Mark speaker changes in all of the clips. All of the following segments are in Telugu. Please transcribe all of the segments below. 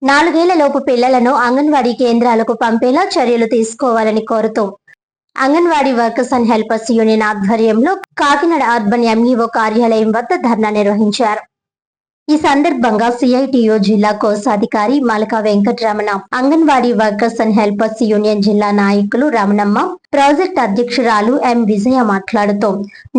Speaker 1: 4 ఏళ్లలోపు పిల్లలను అంగన్వాడీ కేంద్రాలకు పంపేలా చర్యలు తీసుకోవాలని కోరుతూ anganwadi workers and helpers union ఆధ్వర్యంలో కాకినాడ అర్బన్ ఎంఈఓ కార్యాలయం వద్ద ధర్నా నిర్వహించారు. ఈ సందర్భంగా సిఐటియు జిల్లా కోశాధికారి Malacca Venkataramana, anganwadi workers and helpers union జిల్లా నాయకులు రమణమ్మ, ప్రాజెక్ట్ అధ్యక్షురాలు ఎం విజయ మాట్లాడుతూ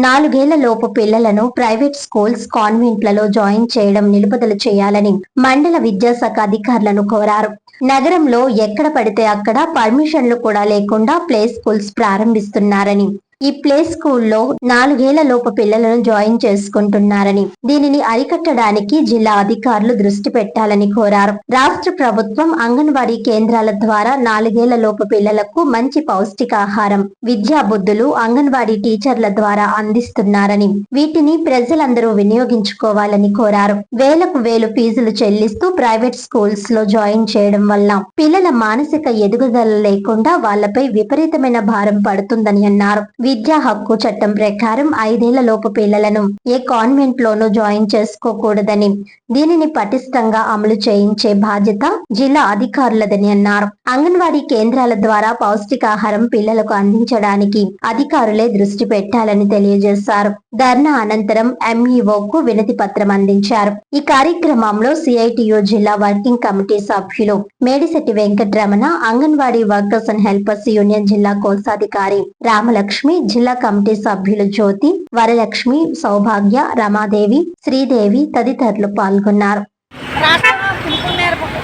Speaker 1: 4 ఏళ్లలోపు పిల్లలను ప్రైవేట్ స్కూల్స్, కాన్వెంట్లలో జాయిన్ చేయడం నిలుపుదల చేయాలని మండల విద్యాశాఖ అధికారులను కోరారు. నగరంలో ఎక్కడ పడితే అక్కడ పర్మిషన్లు కూడా లేకుండా ప్లే స్కూల్స్ ప్రారంభిస్తున్నారని, ఈ ప్లే స్కూల్లో 4 ఏళ్లలోపు పిల్లలను జాయిన్ చేసుకుంటున్నారని, దీనిని అరికట్టడానికి జిల్లా అధికారులు దృష్టి పెట్టాలని కోరారు. రాష్ట్ర ప్రభుత్వం అంగన్వాడీ కేంద్రాల ద్వారా 4 ఏళ్లలోపు పిల్లలకు మంచి పౌష్టికాహారం, విద్యా బుద్ధులు అంగన్వాడీ టీచర్ల ద్వారా అందిస్తున్నారని, వీటిని ప్రజలందరూ వినియోగించుకోవాలని కోరారు. వేలకు వేలు ఫీజులు చెల్లిస్తూ ప్రైవేట్ స్కూల్స్ లో జాయిన్ చేయడం వల్ల పిల్లల మానసిక ఎదుగుదల లేకుండా వాళ్లపై విపరీతమైన భారం పడుతుందని అన్నారు. విద్యా హక్కు చట్టం ప్రకారం 5 ఏళ్లలోపు పిల్లలను ఏ కాన్వెంట్ లోనూ జాయిన్ చేసుకోకూడదని, దీనిని పటిష్టంగా అమలు చేయించే బాధ్యత జిల్లా అధికారులదని అన్నారు. అంగన్వాడీ కేంద్రాల ద్వారా పౌష్టికాహారం పిల్లలకు అందించడానికి అధికారులే దృష్టి పెట్టాలని తెలియజేశారు. ధర్నా అనంతరం ఎంఈఓకు వినతి పత్రం అందించారు. ఈ కార్యక్రమంలో సిఐటియు జిల్లా వర్కింగ్ కమిటీ సభ్యులు Medisetti Venkataramana, anganwadi workers and helpers union జిల్లా కోశాధికారి రామలక్ష్మి, జిల్లా కమిటీ సభ్యులు జ్యోతి, వరలక్ష్మి, సౌభాగ్య, రమాదేవి, శ్రీదేవి తదితరులు పాల్గొన్నారు.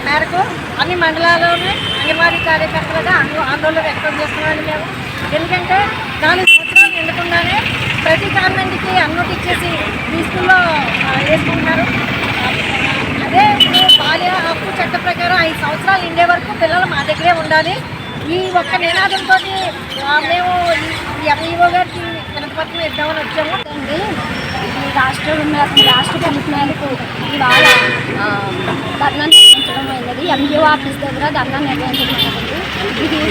Speaker 2: మేరకు అన్ని మండలాల్లోనే అంగన్వాడీ కార్యకర్తలుగా ఆందోళన వ్యక్తం చేస్తున్నామని మేము. ఎందుకంటే 4 సంవత్సరాలు నిండకుండానే ప్రతి గవర్నమెంట్కి అన్నోటి ఇచ్చేసి ఈ స్కూల్లో వేసుకుంటున్నారు. అదే ఇప్పుడు బాల్య హక్కు చట్ట ప్రకారం 5 సంవత్సరాలు నిండే వరకు పిల్లలు మా దగ్గరే ఉండాలి. ఈ ఒక్క నినాదంతో మేము ఎంఈఓ గారికి వినతిపత్రం ఇద్దామని వచ్చాము.
Speaker 3: ఈ రాష్ట్ర ప్రభుత్వాలకు ఇవాళ ధర్నా నిర్వహించడం అయినది. ఎంఈఓ ఆఫీస్ దగ్గర ధర్నా నిర్వహించడం అయినది. ఇది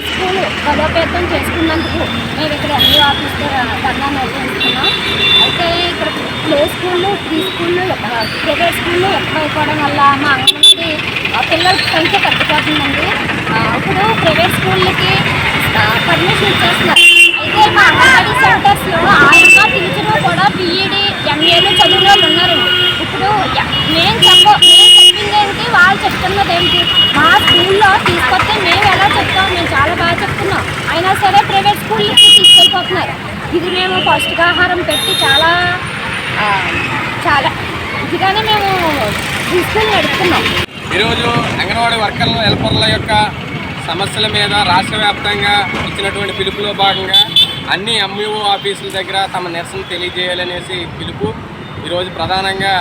Speaker 3: స్కూల్ బలోపేతం చేసుకున్నందుకు మేము ఇక్కడ ఎంఈఓ ఆఫీస్ దగ్గర ధర్నా నిర్వహిస్తున్నాం. అయితే ఇక్కడ ప్లే స్కూళ్ళు, ప్రీ స్కూళ్ళు, ప్రైవేట్ స్కూళ్ళు ఎక్కువైపోవడం వల్ల మా అంగన్వాడీ పిల్లల సంఖ్య తగ్గిపోతుందండి. ఇప్పుడు ప్రైవేట్ స్కూళ్ళకి పర్మిషన్ ఇచ్చేస్తున్నారు. అయితే మా అంగన్వాడీ సెంటర్స్లో ఆయన టీచర్లు కూడా బీఈడీ, ఎంఏలు చదివిన వాళ్ళు ఉన్నారండి. ఇప్పుడు మేము చెప్పింది ఏంటి, వాళ్ళు చెప్తున్నది ఏంటి? మా స్కూల్లో తీసుకొస్తే మేము ఎలా చెప్తాం, మేము చాలా బాగా చెప్తున్నాం, అయినా సరే ప్రైవేట్ స్కూళ్ళకి తీసుకెళ్ళిపోతున్నారు. ఇది మేము పౌష్టికాహారం పెట్టి చాలా ఇదిగానే మేము తీసుకెళ్ళి నడుపుతున్నాం.
Speaker 4: ఈరోజు అంగన్వాడీ వర్కర్ల, హెల్పర్ల యొక్క సమస్యల మీద రాష్ట్ర వ్యాప్తంగా ఇచ్చినటువంటి పిలుపులో భాగంగా అన్ని ఎంఈఓ ఆఫీసుల దగ్గర తమ నిరసన తెలియజేయాలనేసి పిలుపు. ఈరోజు ప్రధానంగా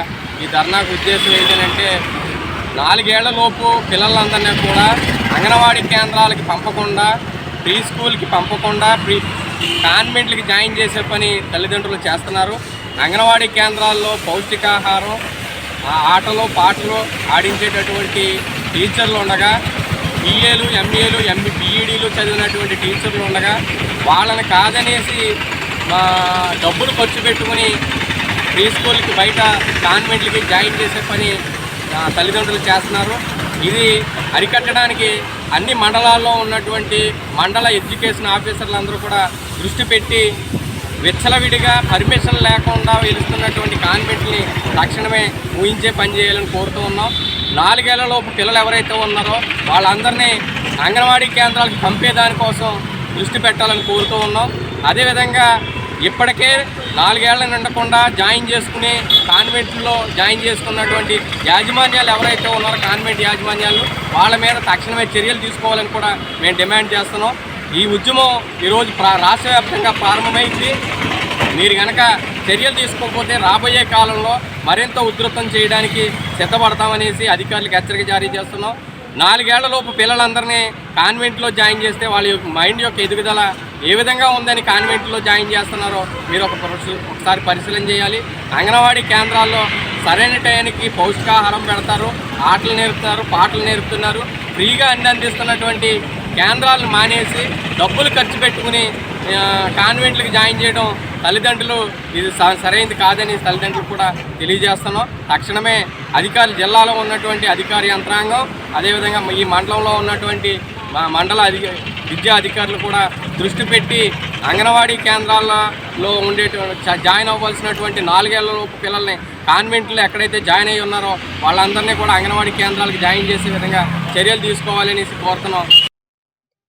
Speaker 4: ఈ ధర్నాకు ఉద్దేశం ఏంటంటే 4 ఏళ్లలోపు పిల్లలందరినీ కూడా అంగన్వాడీ కేంద్రాలకి పంపకుండా, ప్రీ స్కూల్కి పంపకుండా కాన్వెంట్లకి జాయిన్ చేసే పని తల్లిదండ్రులు చేస్తున్నారు. అంగన్వాడీ కేంద్రాల్లో పౌష్టికాహారం, ఆటలు పాటలు ఆడించేటటువంటి టీచర్లు ఉండగా, బిఏలు, ఎంఏలు, బీఈడీలు చదివినటువంటి టీచర్లు ఉండగా వాళ్ళని కాదనేసి డబ్బులు ఖర్చు పెట్టుకుని ప్రీ స్కూల్కి బయట కాన్వెంట్లకి జాయిన్ చేసే పని తల్లిదండ్రులు చేస్తున్నారు. ఇది అరికట్టడానికి అన్ని మండలాల్లో ఉన్నటువంటి మండల ఎడ్యుకేషన్ ఆఫీసర్లందరూ కూడా దృష్టి పెట్టి విచ్చలవిడిగా పర్మిషన్ లేకుండా వెలుస్తున్నటువంటి కాన్వెంట్ని తక్షణమే ఊహించే పని చేయాలని కోరుతూ ఉన్నాం. 4 ఏళ్లలోపు పిల్లలు ఎవరైతే ఉన్నారో వాళ్ళందరినీ అంగన్వాడీ కేంద్రాలకు పంపేదానికోసం దృష్టి పెట్టాలని కోరుతూ ఉన్నాం. అదేవిధంగా ఇప్పటికే 4 ఏళ్ల నిండకుండా జాయిన్ చేసుకుని కాన్వెంట్లో జాయిన్ చేసుకున్నటువంటి యాజమాన్యాలు ఎవరైతే ఉన్నారో కాన్వెంట్ యాజమాన్యాలు, వాళ్ళ మీద తక్షణమే చర్యలు తీసుకోవాలని కూడా మేము డిమాండ్ చేస్తున్నాం. ఈ ఉద్యమం ఈరోజు రాష్ట్ర వ్యాప్తంగా ప్రారంభమైంది. మీరు కనుక చర్యలు తీసుకోకపోతే రాబోయే కాలంలో మరింత ఉధృతం చేయడానికి సిద్ధపడతామనేసి అధికారులకు హెచ్చరిక జారీ చేస్తున్నాం. 4 ఏళ్లలోపు పిల్లలందరినీ కాన్వెంట్లో జాయిన్ చేస్తే వాళ్ళ మైండ్ యొక్క ఎదుగుదల ఏ విధంగా ఉందని కాన్వెంట్లో జాయిన్ చేస్తున్నారో మీరు ఒకసారి పరిశీలన చేయాలి. అంగన్వాడీ కేంద్రాల్లో సరైన టైంకి పౌష్టికాహారం పెడతారు, ఆటలు నేర్పుతారు, పాటలు నేర్పుతున్నారు. ఫ్రీగా అందిస్తున్నటువంటి కేంద్రాలను మానేసి డబ్బులు ఖర్చు పెట్టుకుని కాన్వెంట్లకు జాయిన్ చేయడం తల్లిదండ్రులు ఇది సరైనది కాదని తల్లిదండ్రులు కూడా తెలియజేస్తున్నాం. తక్షణమే అధికారులు, జిల్లాలో ఉన్నటువంటి అధికార యంత్రాంగం, అదేవిధంగా ఈ మండలంలో ఉన్నటువంటి మండల విద్యా అధికారులు కూడా దృష్టి పెట్టి అంగన్వాడీ కేంద్రాలలో జాయిన్ అవ్వాల్సినటువంటి 4 ఏళ్లలోపు పిల్లల్ని కాన్వెంట్లో ఎక్కడైతే జాయిన్ అయ్యి ఉన్నారో వాళ్ళందరినీ కూడా అంగన్వాడీ కేంద్రాలకు జాయిన్ చేసే విధంగా చర్యలు తీసుకోవాలనేసి కోరుతున్నాం.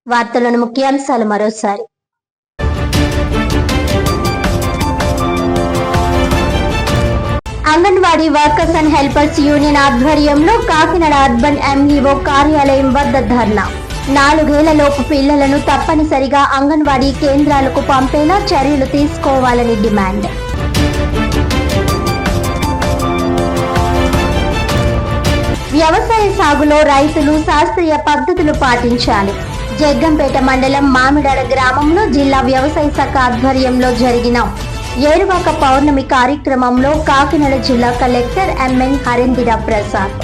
Speaker 1: వార్తలను ముఖ్యాంశాలు మరోసారి. Anganwadi workers and helpers union ఆధ్వర్యంలో కాకినాడ అర్బన్ ఎంఈఓ కార్యాలయం వద్ద ధర్నా. 4 ఏళ్లలోపు పిల్లలను తప్పనిసరిగా అంగన్వాడీ కేంద్రాలకు పంపేలా చర్యలు తీసుకోవాలని డిమాండ్. వ్యవసాయ సాగులో రైతులు శాస్త్రీయ పద్ధతులు పాటించాలి. జగ్గంపేట మండలం మామిడాడ గ్రామంలో జిల్లా వ్యవసాయ శాఖ ఆధ్వర్యంలో జరిగిన ఏరువాక పౌర్ణమి కార్యక్రమంలో కాకినాడ జిల్లా కలెక్టర్ ఎంఎన్ హరేంద్ర ప్రసాద్.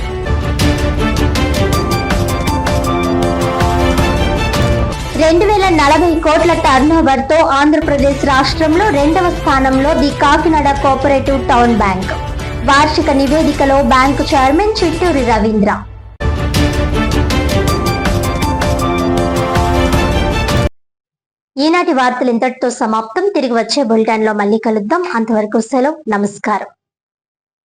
Speaker 1: $2,040 కోట్ల టర్నోవర్ తో ఆంధ్రప్రదేశ్ రాష్ట్రంలో 2వ స్థానంలో the Kakinada cooperative town bank. వార్షిక నివేదికలో బ్యాంకు చైర్మన్ చిట్టూరి రవీంద్ర. ఈనాటి వార్తలు ఇంతటితో సమాప్తం. తిరిగి వచ్చే బులెటిన్ లో మళ్ళీ కలుద్దాం. అంతవరకు సెలవు. నమస్కారం.